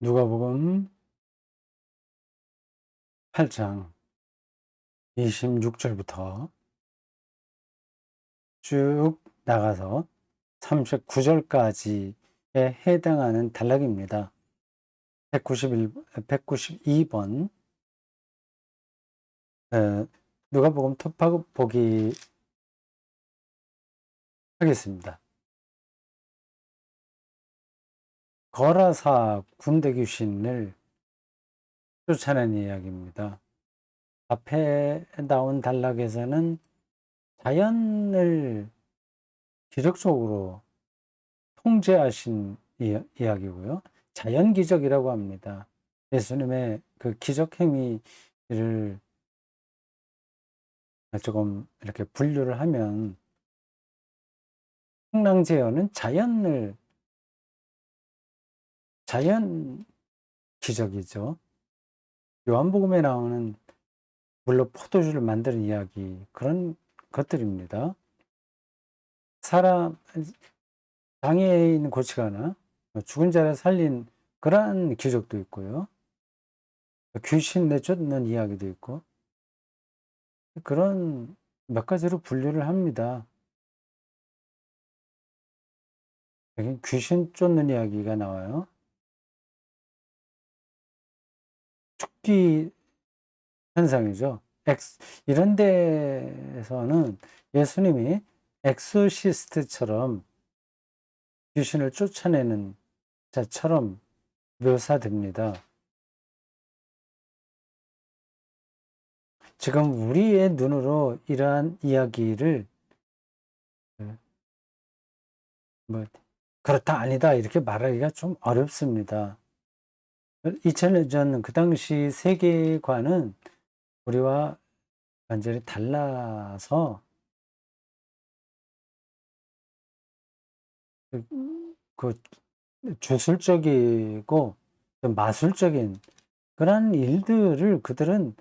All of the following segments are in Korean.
누가복음 8장 26절부터 쭉 나가서 39절까지에 해당하는 단락입니다. 192번 누가복음 톱하고 보기 하겠습니다. 거라사 군대 귀신을 쫓아낸 이야기입니다. 앞에 나온 단락에서는 자연을 기적적으로 통제하신 이야기고요. 자연 기적이라고 합니다. 예수님의 그 기적 행위를 조금 이렇게 분류를 하면 풍랑제어는 자연 기적이죠. 요한복음에 나오는 물로 포도주를 만드는 이야기 그런 것들입니다. 사람 장애인 고치거나 죽은 자를 살린 그러한 기적도 있고요. 귀신 내쫓는 이야기도 있고 그런 몇 가지로 분류를 합니다. 여기 귀신 쫓는 이야기가 나와요. 축기 현상이죠. 이런 데에서는 예수님이 엑소시스트처럼 귀신을 쫓아내는 자처럼 묘사됩니다. 지금 우리의 눈으로 이러한 이야기를 뭐 그렇다 아니다 이렇게 말하기가 좀 어렵습니다. 2000년 전 그 당시 세계관은 우리와 완전히 달라서 그 주술적이고 마술적인 그런 일들을 그들은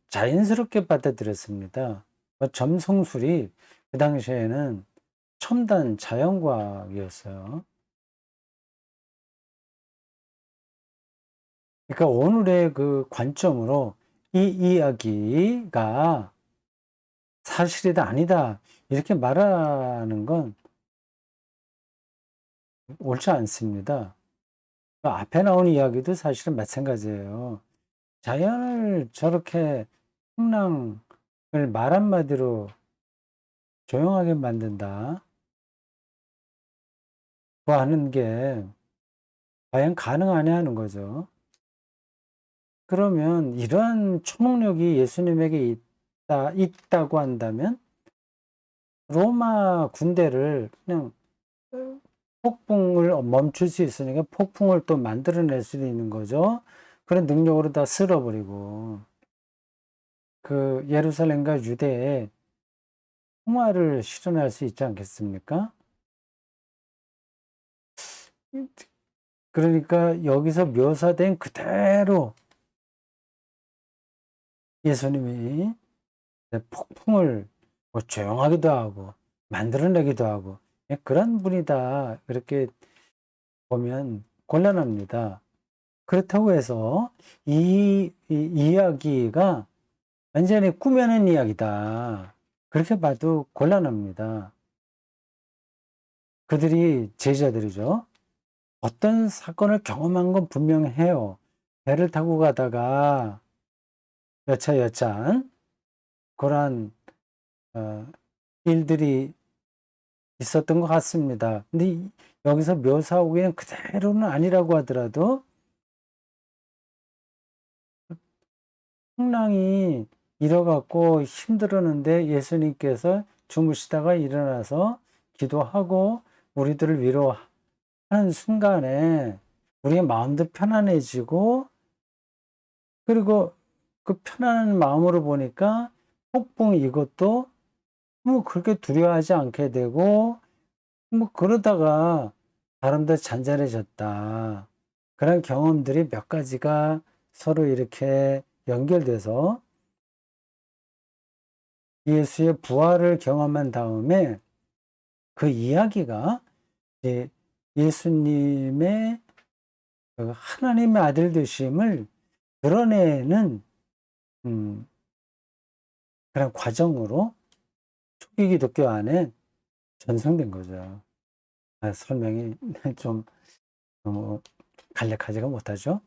자연스럽게 받아들였습니다. 점성술이 그 당시에는 첨단 자연과학이었어요. 그러니까 오늘의 그 관점으로 이 이야기가 사실이다 아니다 이렇게 말하는 건 옳지 않습니다. 앞에 나온 이야기도 사실은 마찬가지예요. 자연을 저렇게 풍랑을 말 한마디로 조용하게 만든다. 그 하는 게 과연 가능하냐 하는 거죠. 그러면 이러한 초능력이 예수님에게 있다고 한다면 로마 군대를 그냥 폭풍을 멈출 수 있으니까 폭풍을 또 만들어낼 수도 있는 거죠. 그런 능력으로 다 쓸어버리고 그 예루살렘과 유대에 평화를 실현할 수 있지 않겠습니까? 그러니까 여기서 묘사된 그대로 예수님이 폭풍을 뭐 조용하기도 하고 만들어내기도 하고 그런 분이다 그렇게 보면 곤란합니다. 그렇다고 해서 이 이야기가 완전히 꾸며낸 이야기다 그렇게 봐도 곤란합니다. 그들이 제자들이죠. 어떤 사건을 경험한 건 분명해요. 배를 타고 가다가 여차여찬 그러한 일들이 있었던 것 같습니다. 근데 여기서 묘사하기에는 그대로는 아니라고 하더라도 풍랑이 일어갖고 힘들었는데 예수님께서 주무시다가 일어나서 기도하고 우리들을 위로하는 순간에 우리의 마음도 편안해지고 그리고 그 편안한 마음으로 보니까 폭풍 이것도 뭐 그렇게 두려워하지 않게 되고 뭐 그러다가 사람도 잔잔해졌다. 그런 경험들이 몇 가지가 서로 이렇게 연결돼서 예수의 부활을 경험한 다음에 그 이야기가 이제 예수님의 그 하나님의 아들 되심을 드러내는 그런 과정으로 초기 기독교 안에 전승된 거죠. 설명이 좀 너무 간략하지가 못하죠.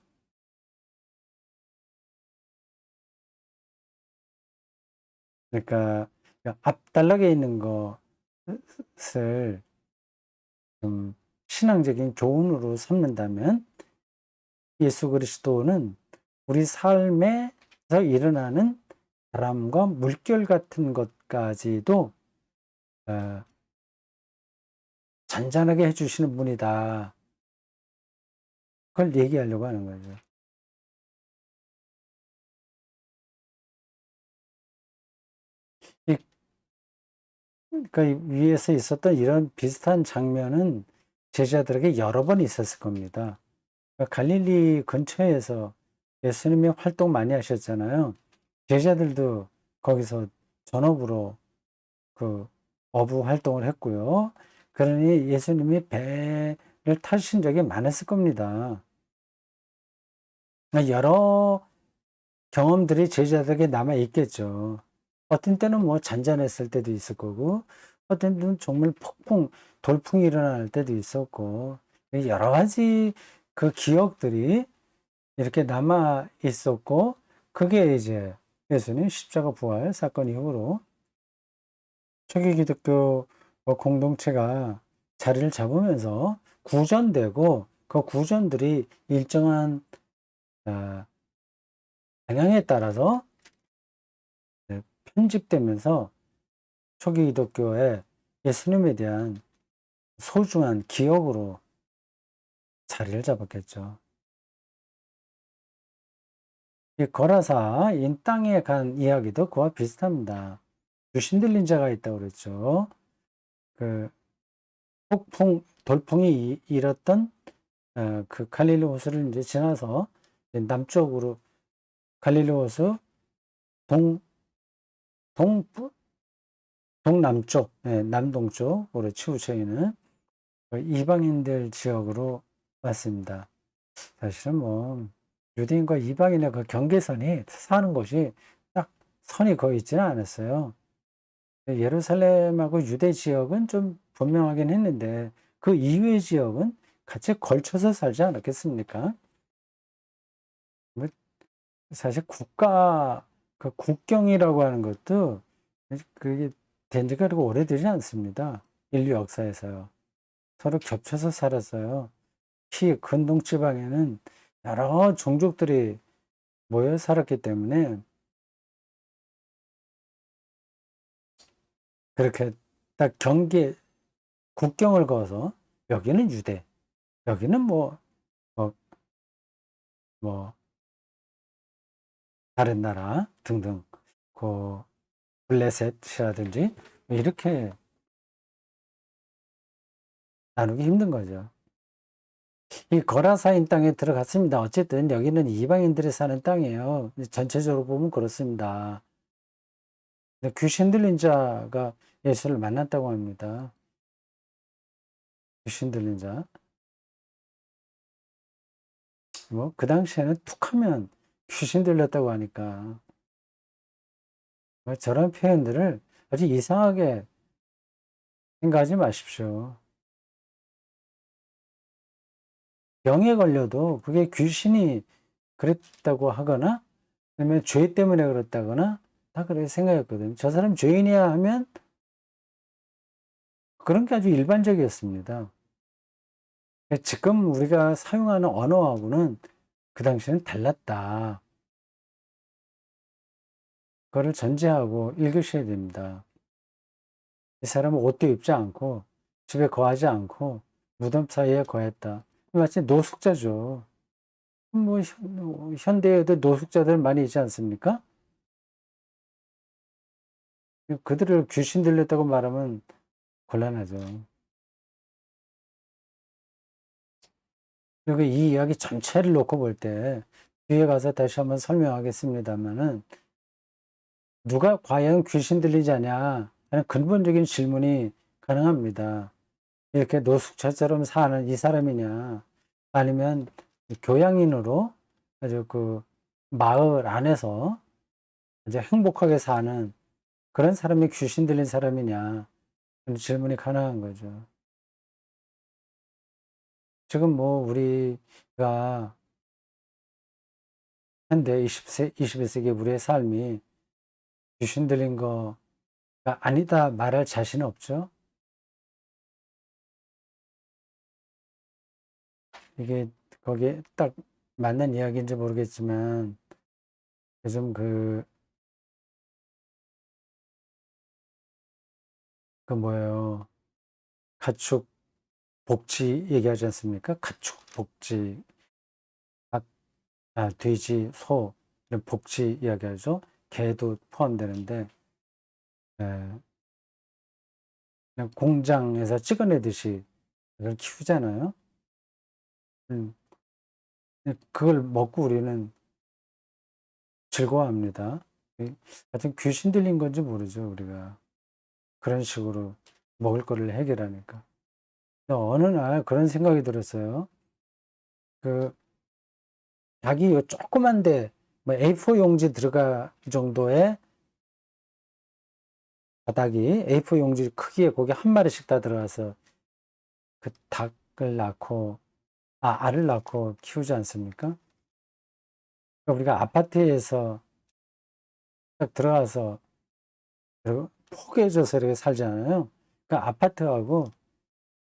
그러니까 앞단락에 있는 것을 좀 신앙적인 교훈으로 삼는다면 예수 그리스도는 우리 삶에서 일어나는 바람과 물결 같은 것까지도 잔잔하게 해주시는 분이다. 그걸 얘기하려고 하는 거죠. 그러니까 위에서 있었던 이런 비슷한 장면은 제자들에게 여러 번 있었을 겁니다. 그러니까 갈릴리 근처에서 예수님이 활동 많이 하셨잖아요. 제자들도 거기서 전업으로 그 어부 활동을 했고요. 그러니 예수님이 배를 타신 적이 많았을 겁니다. 그러니까 여러 경험들이 제자들에게 남아 있겠죠. 어떤 때는 뭐 잔잔했을 때도 있을 거고, 어떤 때는 정말 돌풍이 일어날 때도 있었고, 여러 가지 그 기억들이 이렇게 남아 있었고, 그게 이제 예수님 십자가 부활 사건 이후로 초기 기독교 공동체가 자리를 잡으면서 구전되고, 그 구전들이 일정한 방향에 따라서 편집되면서 초기 기독교의 예수님에 대한 소중한 기억으로 자리를 잡았겠죠. 이 거라사 인 땅에 간 이야기도 그와 비슷합니다. 귀신 들린 자가 있다고 그랬죠. 그 돌풍이 일었던 그 갈릴리 호수를 이제 지나서 남쪽으로 갈릴리 호수 동, 동, 동남쪽, 남동쪽으로 치우쳐 있는 이방인들 지역으로 왔습니다. 사실은 뭐 유대인과 이방인의 그 경계선이 사는 곳이 딱 선이 거의 있지는 않았어요. 예루살렘하고 유대 지역은 좀 분명하긴 했는데 그 이외의 지역은 같이 걸쳐서 살지 않았겠습니까? 뭐 사실 그 국경이라고 하는 것도 그게 된 지가 그렇게 오래되지 않습니다. 인류 역사에서요. 서로 겹쳐서 살았어요. 특히 근동 지방에는 여러 종족들이 모여 살았기 때문에 그렇게 딱 국경을 그어서 여기는 유대, 여기는 뭐, 뭐 다른 나라 등등 그 블레셋이라든지 이렇게 나누기 힘든 거죠. 이 거라사인 땅에 들어갔습니다. 어쨌든 여기는 이방인들이 사는 땅이에요. 전체적으로 보면 그렇습니다. 귀신 들린 자가 예수를 만났다고 합니다. 귀신 들린 자. 뭐 그 당시에는 툭하면 귀신 들렸다고 하니까 뭐 저런 표현들을 아주 이상하게 생각하지 마십시오. 병에 걸려도 그게 귀신이 그랬다고 하거나 아니면 죄 때문에 그렇다거나 다 그렇게 생각했거든요. 저 사람 죄인이야 하면 그런 게 아주 일반적이었습니다. 지금 우리가 사용하는 언어하고는 그 당시에는 달랐다. 그거를 전제하고 읽으셔야 됩니다. 이 사람은 옷도 입지 않고 집에 거하지 않고 무덤 사이에 거했다. 마치 노숙자죠. 뭐 현대에도 노숙자들 많이 있지 않습니까? 그들을 귀신 들렸다고 말하면 곤란하죠. 그리고 이 이야기 전체를 놓고 볼 때 뒤에 가서 다시 한번 설명하겠습니다만은 누가 과연 귀신 들리지 않냐 하는 근본적인 질문이 가능합니다. 이렇게 노숙자처럼 사는 이 사람이냐 아니면 교양인으로 아주 그 마을 안에서 이제 행복하게 사는 그런 사람이 귀신 들린 사람이냐? 그런 질문이 가능한 거죠. 지금 뭐 우리가 현대 21세기 우리의 삶이 귀신 들린 거가 아니다 말할 자신은 없죠. 이게 거기에 딱 맞는 이야기인지 모르겠지만 요즘 그 뭐예요. 가축 복지 얘기하지 않습니까? 가축 복지, 닭, 돼지, 소 이런 복지 이야기하죠. 개도 포함되는데 예, 그냥 공장에서 찍어내듯이 그걸 키우잖아요. 음, 그걸 먹고 우리는 즐거워합니다. 하여튼 귀신 들린 건지 모르죠, 우리가. 그런 식으로 먹을 거를 해결하니까. 어느 날 그런 생각이 들었어요. 그 닭이 요 조그만데 뭐 A4 용지 들어갈 정도의 바닥이 A4 용지 크기에 거기 한 마리씩 다 들어가서 그 닭을 낳고 알을 낳고 키우지 않습니까? 그러니까 우리가 아파트에서 딱 들어가서 포개져서 이렇게 살잖아요. 그러니까 아파트하고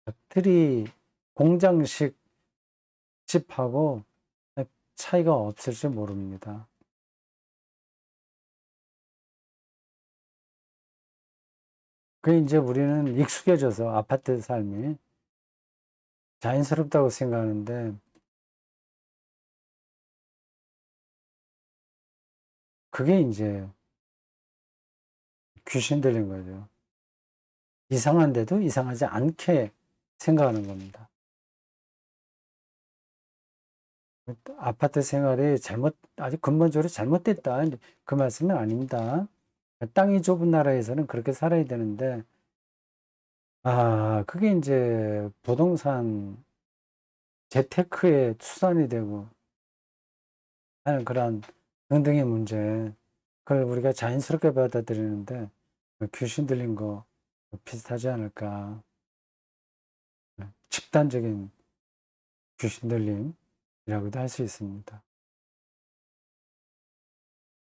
닭들이 공장식 집하고 차이가 없을지 모릅니다. 그 이제 우리는 익숙해져서 아파트 삶이 자연스럽다고 생각하는데 그게 이제 귀신 들린 거죠. 이상한데도 이상하지 않게 생각하는 겁니다. 아파트 생활이 아주 근본적으로 잘못됐다. 그 말씀은 아닙니다. 땅이 좁은 나라에서는 그렇게 살아야 되는데, 그게 이제 부동산 재테크의 수단이 되고 하는 그런 등등의 문제, 그걸 우리가 자연스럽게 받아들이는데, 귀신 들린 거 비슷하지 않을까. 집단적인 귀신 들림이라고도 할 수 있습니다.